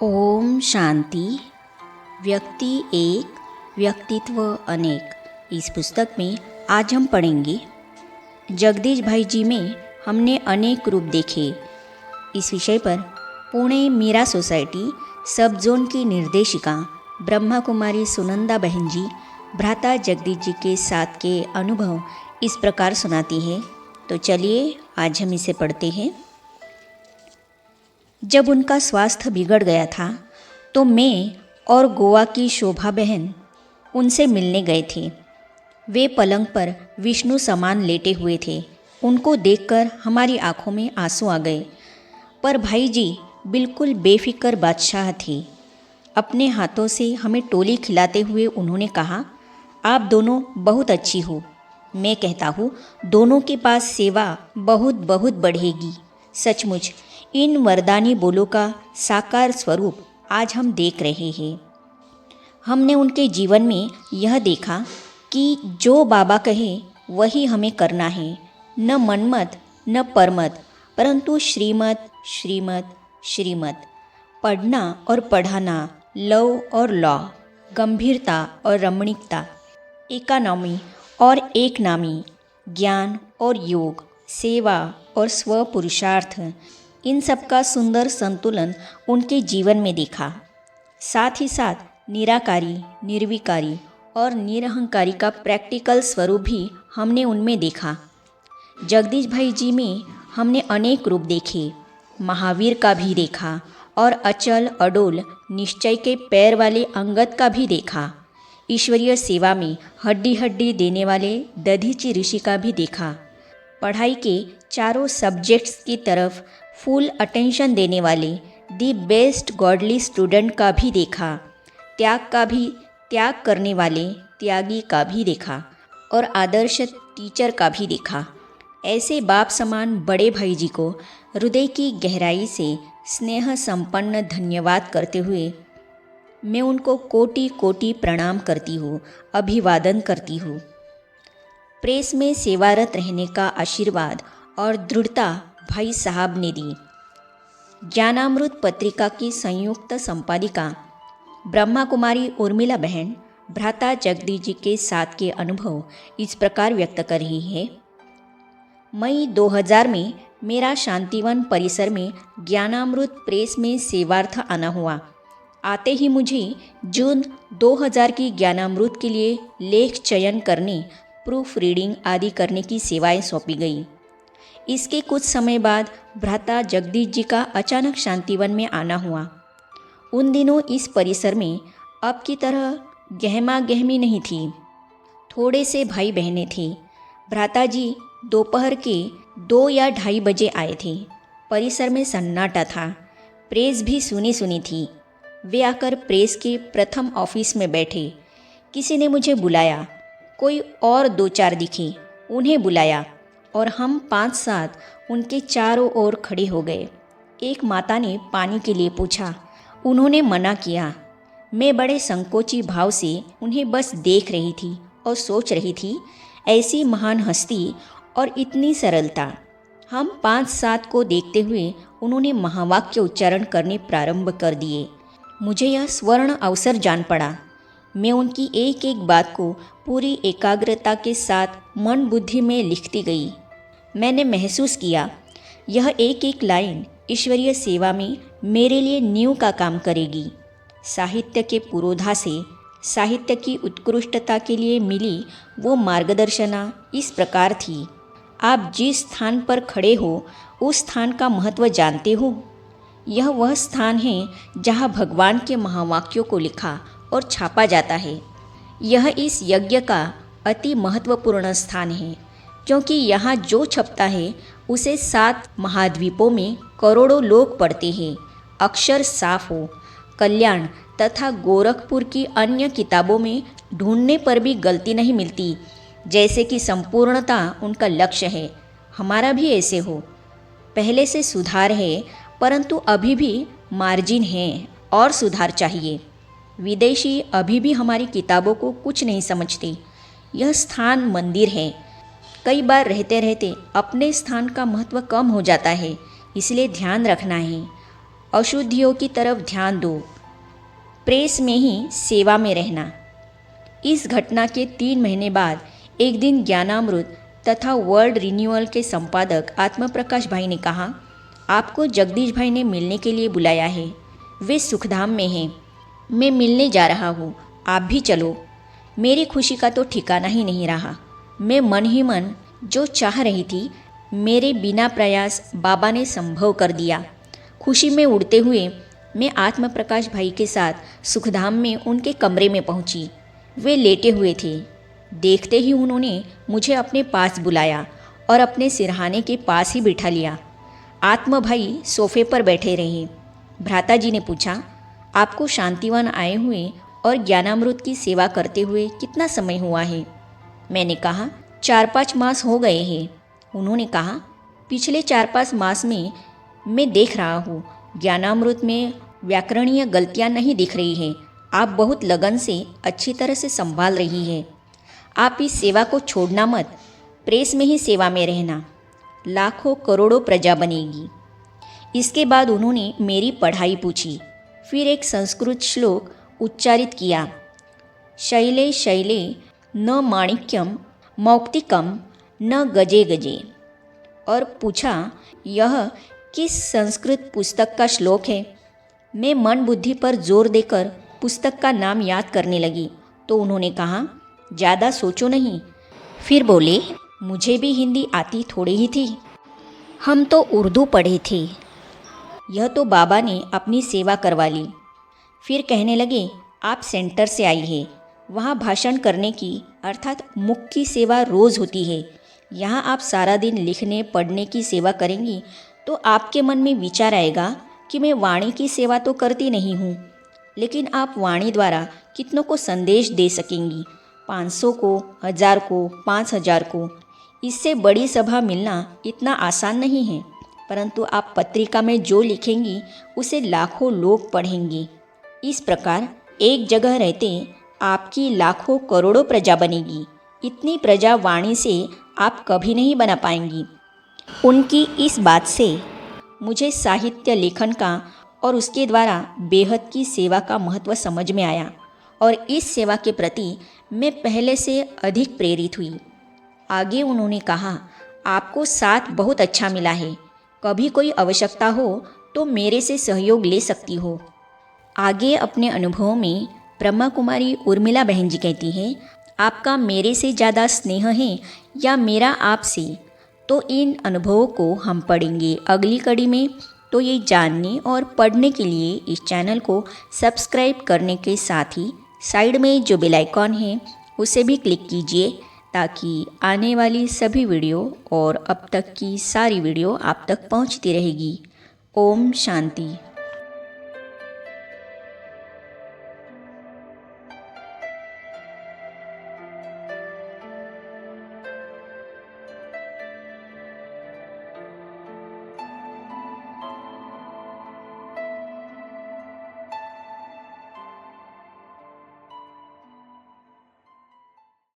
ओम शांति। व्यक्ति एक, व्यक्तित्व अनेक। इस पुस्तक में आज हम पढ़ेंगे जगदीश भाई जी में हमने अनेक रूप देखे। इस विषय पर पुणे मीरा सोसाइटी सब जोन की निर्देशिका ब्रह्मा कुमारी सुनंदा बहन जी भ्राता जगदीश जी के साथ के अनुभव इस प्रकार सुनाती है। तो चलिए आज हम इसे पढ़ते हैं। जब उनका स्वास्थ्य बिगड़ गया था तो मैं और गोवा की शोभा बहन उनसे मिलने गए थे। वे पलंग पर विष्णु समान लेटे हुए थे। उनको देखकर हमारी आंखों में आंसू आ गए। पर भाई जी बिल्कुल बेफिक्र बादशाह थे। अपने हाथों से हमें टोली खिलाते हुए उन्होंने कहा, आप दोनों बहुत अच्छी हो। मैं कहता हूँ दोनों के पास सेवा बहुत बहुत बढ़ेगी। सचमुच इन वरदानी बोलों का साकार स्वरूप आज हम देख रहे हैं। हमने उनके जीवन में यह देखा कि जो बाबा कहे वही हमें करना है। न मनमत न परमत, परंतु श्रीमत श्रीमत श्रीमत। पढ़ना और पढ़ाना, लव और लॉ, गंभीरता और रमणीकता, इकोनॉमी और एक नामी, ज्ञान और योग, सेवा और स्वपुरुषार्थ, इन सब का सुंदर संतुलन उनके जीवन में देखा। साथ ही साथ निराकारी, निर्विकारी और निरहंकारी का प्रैक्टिकल स्वरूप भी हमने उनमें देखा। जगदीश भाई जी में हमने अनेक रूप देखे। महावीर का भी देखा और अचल अडोल निश्चय के पैर वाले अंगद का भी देखा। ईश्वरीय सेवा में हड्डी हड्डी देने वाले दधीची ऋषि का भी देखा। पढ़ाई के चारों सब्जेक्ट्स की तरफ फुल अटेंशन देने वाले दी बेस्ट गॉडली स्टूडेंट का भी देखा। त्याग करने वाले त्यागी का भी देखा और आदर्श टीचर का भी देखा। ऐसे बाप समान बड़े भाई जी को हृदय की गहराई से स्नेह संपन्न धन्यवाद करते हुए मैं उनको कोटि कोटि प्रणाम करती हूँ, अभिवादन करती हूँ। प्रेस में सेवारत रहने का आशीर्वाद और दृढ़ता भाई साहब ने दी। ज्ञानामृत पत्रिका की संयुक्त संपादिका ब्रह्मा कुमारी उर्मिला बहन भ्राता जगदीश जी के साथ के अनुभव इस प्रकार व्यक्त कर रही है। मई 2000 में मेरा शांतिवन परिसर में ज्ञानामृत प्रेस में सेवार्थ आना हुआ। आते ही मुझे जून 2000 की ज्ञानामृत के लिए लेख चयन करने, प्रूफ रीडिंग आदि करने की सेवाएं सौंपी गई। इसके कुछ समय बाद भ्राता जगदीश जी का अचानक शांतिवन में आना हुआ। उन दिनों इस परिसर में अब की तरह गहमा गहमी नहीं थी। थोड़े से भाई बहनें थे। भ्राता जी दोपहर के 2 या 2:30 बजे आए थे। परिसर में सन्नाटा था। प्रेस भी सुनी सुनी थी। वे आकर प्रेस के प्रथम ऑफिस में बैठे। किसी ने मुझे बुलाया। कोई और 2-4 दिखे, उन्हें बुलाया और हम 5-7 उनके चारों ओर खड़े हो गए। एक माता ने पानी के लिए पूछा। उन्होंने मना किया। मैं बड़े संकोची भाव से उन्हें बस देख रही थी और सोच रही थी, ऐसी महान हस्ती और इतनी सरलता। हम 5-7 को देखते हुए उन्होंने महावाक्य उच्चारण करने प्रारंभ कर दिए। मुझे यह स्वर्ण अवसर जान पड़ा। मैं उनकी एक एक बात को पूरी एकाग्रता के साथ मन बुद्धि में लिखती गई। मैंने महसूस किया यह एक एक लाइन ईश्वरीय सेवा में मेरे लिए नींव का काम करेगी। साहित्य के पुरोधा से साहित्य की उत्कृष्टता के लिए मिली वो मार्गदर्शना इस प्रकार थी। आप जिस स्थान पर खड़े हो उस स्थान का महत्व जानते हो। यह वह स्थान है जहाँ भगवान के महावाक्यों को लिखा और छापा जाता है। यह इस यज्ञ का अति महत्वपूर्ण स्थान है, क्योंकि यहाँ जो छपता है उसे 7 महाद्वीपों में करोड़ों लोग पढ़ते हैं। अक्षर साफ हो। कल्याण तथा गोरखपुर की अन्य किताबों में ढूंढने पर भी गलती नहीं मिलती। जैसे कि संपूर्णता उनका लक्ष्य है, हमारा भी ऐसे हो। पहले से सुधार है, परंतु अभी भी मार्जिन है और सुधार चाहिए। विदेशी अभी भी हमारी किताबों को कुछ नहीं समझते। यह स्थान मंदिर है। कई बार रहते रहते अपने स्थान का महत्व कम हो जाता है, इसलिए ध्यान रखना है। अशुद्धियों की तरफ ध्यान दो, प्रेस में ही सेवा में रहना। इस घटना के 3 महीने बाद एक दिन ज्ञानामृत तथा वर्ल्ड रिन्यूअल के संपादक आत्मप्रकाश भाई ने कहा, आपको जगदीश भाई ने मिलने के लिए बुलाया है। वे सुखधाम में हैं। मैं मिलने जा रहा हूँ, आप भी चलो। मेरी खुशी का तो ठिकाना ही नहीं रहा। मैं मन ही मन जो चाह रही थी, मेरे बिना प्रयास बाबा ने संभव कर दिया। खुशी में उड़ते हुए मैं आत्मप्रकाश भाई के साथ सुखधाम में उनके कमरे में पहुंची। वे लेटे हुए थे। देखते ही उन्होंने मुझे अपने पास बुलाया और अपने सिरहाने के पास ही बिठा लिया। आत्म भाई सोफे पर बैठे रहे। भ्राता जी ने पूछा, आपको शांतिवन आए हुए और ज्ञानामृत की सेवा करते हुए कितना समय हुआ है? मैंने कहा, 4-5 मास हो गए हैं। उन्होंने कहा, पिछले 4-5 मास में मैं देख रहा हूँ ज्ञानामृत में व्याकरणीय गलतियाँ नहीं दिख रही हैं। आप बहुत लगन से अच्छी तरह से संभाल रही है। आप इस सेवा को छोड़ना मत, प्रेस में ही सेवा में रहना, लाखों करोड़ों प्रजा बनेगी। इसके बाद उन्होंने मेरी पढ़ाई पूछी। फिर एक संस्कृत श्लोक उच्चारित किया, शैले शैले न माणिक्यम मौक्तिकम न गजे गजे, और पूछा, यह किस संस्कृत पुस्तक का श्लोक है? मैं मन बुद्धि पर जोर देकर पुस्तक का नाम याद करने लगी तो उन्होंने कहा, ज़्यादा सोचो नहीं। फिर बोले, मुझे भी हिंदी आती थोड़ी ही थी, हम तो उर्दू पढ़े थे। यह तो बाबा ने अपनी सेवा करवा ली। फिर कहने लगे, आप सेंटर से आई है, वहाँ भाषण करने की अर्थात मुख की सेवा रोज़ होती है। यहाँ आप सारा दिन लिखने पढ़ने की सेवा करेंगी तो आपके मन में विचार आएगा कि मैं वाणी की सेवा तो करती नहीं हूँ, लेकिन आप वाणी द्वारा कितनों को संदेश दे सकेंगी, 500 को, 1000 को, 5000 को। इससे बड़ी सभा मिलना इतना आसान नहीं है, परंतु आप पत्रिका में जो लिखेंगी उसे लाखों लोग पढ़ेंगे। इस प्रकार एक जगह रहते आपकी लाखों करोड़ों प्रजा बनेगी। इतनी प्रजा वाणी से आप कभी नहीं बना पाएंगी। उनकी इस बात से मुझे साहित्य लेखन का और उसके द्वारा बेहद की सेवा का महत्व समझ में आया और इस सेवा के प्रति मैं पहले से अधिक प्रेरित हुई। आगे उन्होंने कहा, आपको साथ बहुत अच्छा मिला है, कभी कोई आवश्यकता हो तो मेरे से सहयोग ले सकती हो। आगे अपने अनुभवों में ब्रह्मा कुमारी उर्मिला बहन जी कहती हैं, आपका मेरे से ज़्यादा स्नेह है या मेरा आपसे, तो इन अनुभवों को हम पढ़ेंगे अगली कड़ी में। तो ये जानने और पढ़ने के लिए इस चैनल को सब्सक्राइब करने के साथ ही साइड में जो बेल आइकॉन है उसे भी क्लिक कीजिए, ताकि आने वाली सभी वीडियो और अब तक की सारी वीडियो आप तक पहुंचती रहेगी। ओम शांति।